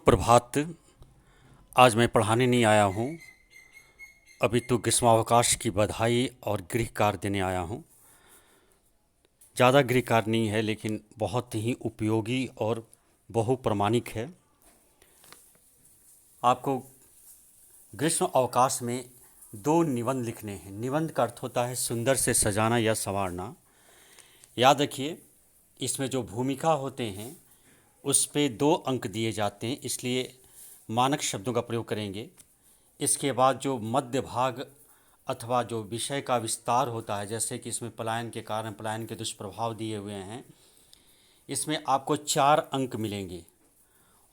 प्रभात। आज मैं पढ़ाने नहीं आया हूँ, अभी तो ग्रीष्मावकाश की बधाई और गृह कार्य देने आया हूँ। ज़्यादा गृह कार्य नहीं है, लेकिन बहुत ही उपयोगी और बहुप्रमाणिक है। आपको ग्रीष्म अवकाश में 2 निबंध लिखने हैं। निबंध का अर्थ होता है सुंदर से सजाना या संवारना। याद रखिए, इसमें जो भूमिका होते हैं उस पे 2 अंक दिए जाते हैं, इसलिए मानक शब्दों का प्रयोग करेंगे। इसके बाद जो मध्य भाग अथवा जो विषय का विस्तार होता है, जैसे कि इसमें पलायन के कारण, पलायन के दुष्प्रभाव दिए हुए हैं, इसमें आपको 4 अंक मिलेंगे।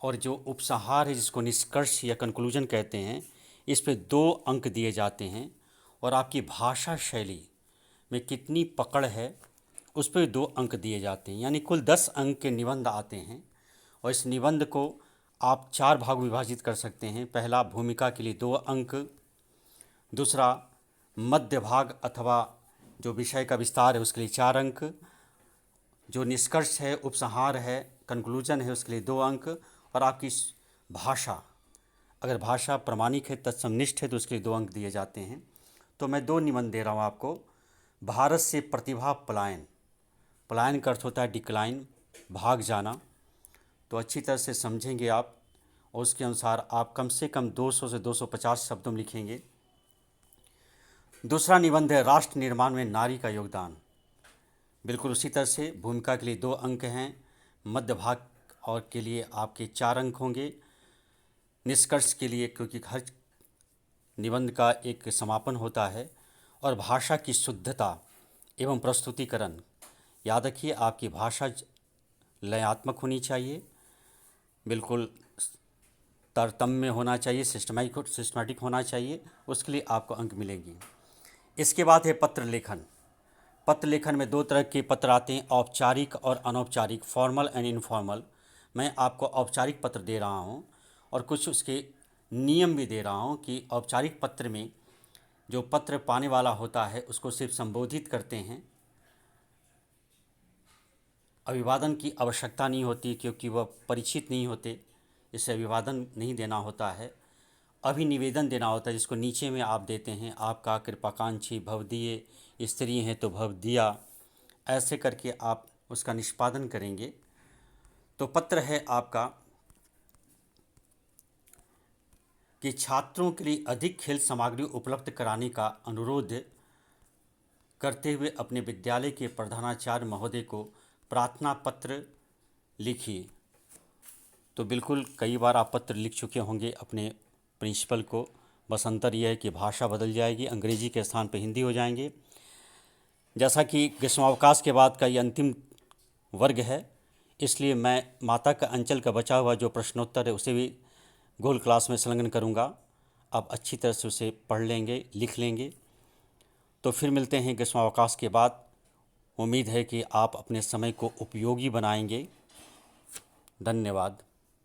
और जो उपसंहार है, जिसको निष्कर्ष या कंक्लूजन कहते हैं, इस पे 2 अंक दिए जाते हैं। और आपकी भाषा शैली में कितनी पकड़ है उस पर 2 अंक दिए जाते हैं। यानी कुल 10 अंक के निबंध आते हैं। और इस निबंध को आप 4 भाग में विभाजित कर सकते हैं। पहला, भूमिका के लिए 2 अंक। दूसरा, मध्य भाग अथवा जो विषय का विस्तार है उसके लिए 4 अंक। जो निष्कर्ष है, उपसंहार है, कंक्लूजन है, उसके लिए 2 अंक। और आपकी भाषा, अगर भाषा प्रामाणिक है, तत्समनिष्ठ है, तो उसके लिए 2 अंक दिए जाते हैं। तो मैं 2 निबंध दे रहा हूँ आपको। भारत से प्रतिभा पलायन। पलायन का अर्थ होता है डिक्लाइन, भाग जाना। तो अच्छी तरह से समझेंगे आप, और उसके अनुसार आप कम से कम 200 से 250 शब्दों में लिखेंगे। दूसरा निबंध है राष्ट्र निर्माण में नारी का योगदान। बिल्कुल उसी तरह से भूमिका के लिए 2 अंक हैं, मध्य भाग और के लिए आपके 4 अंक होंगे। निष्कर्ष के लिए, क्योंकि हर निबंध का एक समापन होता है। और भाषा की शुद्धता एवं प्रस्तुतिकरण। याद रखिए, आपकी भाषा लयात्मक होनी चाहिए, बिल्कुल तारतम्य होना चाहिए, सिस्टमैटिक होना चाहिए। उसके लिए आपको अंक मिलेंगे। इसके बाद है पत्र लेखन। पत्र लेखन में 2 तरह के पत्र आते हैं, औपचारिक और अनौपचारिक, फॉर्मल एंड इनफॉर्मल। मैं आपको औपचारिक पत्र दे रहा हूं, और कुछ उसके नियम भी दे रहा हूं कि औपचारिक पत्र में जो पत्र पाने वाला होता है उसको सिर्फ संबोधित करते हैं। अभिवादन की आवश्यकता नहीं होती, क्योंकि वह परिचित नहीं होते, इससे अभिवादन नहीं देना होता है। अभिनिवेदन देना होता है, जिसको नीचे में आप देते हैं, आपका कृपाकांक्षी भवदीय स्त्री हैं तो भवदिया, ऐसे करके आप उसका निष्पादन करेंगे। तो पत्र है आपका कि छात्रों के लिए अधिक खेल सामग्री उपलब्ध कराने का अनुरोध करते हुए अपने विद्यालय के प्रधानाचार्य महोदय को प्रार्थना पत्र लिखिए। तो बिल्कुल कई बार आप पत्र लिख चुके होंगे अपने प्रिंसिपल को, बस अंतर यह है कि भाषा बदल जाएगी, अंग्रेजी के स्थान पर हिंदी हो जाएंगे। जैसा कि ग्रीष्मावकाश के बाद का ये अंतिम वर्ग है, इसलिए मैं माता का अंचल का बचा हुआ जो प्रश्नोत्तर है उसे भी गोल क्लास में संलग्न करूँगा। आप अच्छी तरह से उसे पढ़ लेंगे, लिख लेंगे। तो फिर मिलते हैं ग्रीष्मावकाश के बाद। उम्मीद है कि आप अपने समय को उपयोगी बनाएंगे। धन्यवाद।